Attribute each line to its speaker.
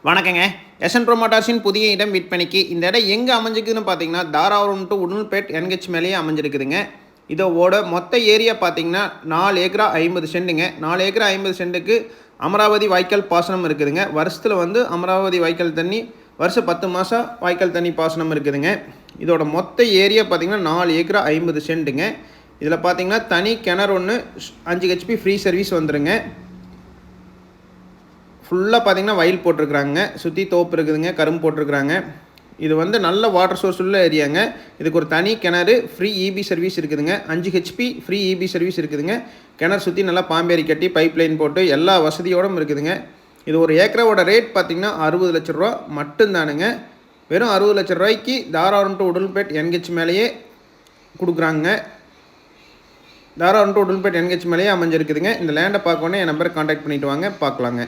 Speaker 1: வணக்கங்க. எஸ்என் ப்ரோமோட்டார்ஸின் புதிய இடம் விற்பனைக்கு. இந்த இடம் எங்கே அமைஞ்சிருக்குதுன்னு பார்த்தீங்கன்னா, தாராபுரம் டு உடுமல்பேட் என்ஹெச் மேலேயே அமைஞ்சிருக்குதுங்க. இதோட மொத்த ஏரியா பார்த்தீங்கன்னா 4 ஏக்கரா 50 சென்ட்டுங்க. 4 ஏக்கரா 50 சென்ட்டுக்கு அமராவதி வாய்க்கால் பாசனம் இருக்குதுங்க. வருஷத்தில் வந்து அமராவதி வாய்க்கால் தண்ணி வருஷம் 10 மாதம் வாய்க்கால் தண்ணி பாசனம் இருக்குதுங்க. இதோட மொத்த ஏரியா பார்த்தீங்கன்னா 4 ஏக்கரா 50 சென்ட்டுங்க. இதில் பார்த்தீங்கன்னா தனி கிணறு ஒன்று 5 ஹெச்பி ஃப்ரீ சர்வீஸ் வந்துடுங்க. ஃபுல்லாக பார்த்தீங்கன்னா வயல் போட்டிருக்கிறாங்க, சுற்றி தோப்பு இருக்குதுங்க, கரும்பு போட்டிருக்கிறாங்க. இது வந்து நல்ல வாட்டர் சோர்ஸ் உள்ள ஏரியாங்க. இதுக்கு ஒரு தனி கிணறு ஃப்ரீ இபி சர்வீஸ் இருக்குதுங்க. 5 ஹெச்பி ஃப்ரீ இபி சர்வீஸ் இருக்குதுங்க. கிணறு சுற்றி நல்லா பாம்பேரி கட்டி பைப் லைன் போட்டு எல்லா வசதியோடும் இருக்குதுங்க. இது ஒரு ஏக்கரோட ரேட் பார்த்திங்கன்னா 60 லட்ச ரூபா மட்டும்தானுங்க. வெறும் 60 லட்ச ரூபாய்க்கு தாராபுரம் டு உடுமல்பேட் என்ஹெச் மேலேயே கொடுக்குறாங்க. தாராபுரம் டு உடுமல்பேட் என்ஹெச் மேலேயே அமைஞ்சிருக்குதுங்க. இந்த லேண்டை பார்க்கணுன்னே என் நம்பரை கான்டாக்ட் பண்ணிவிட்டு வாங்க, பார்க்கலாங்க.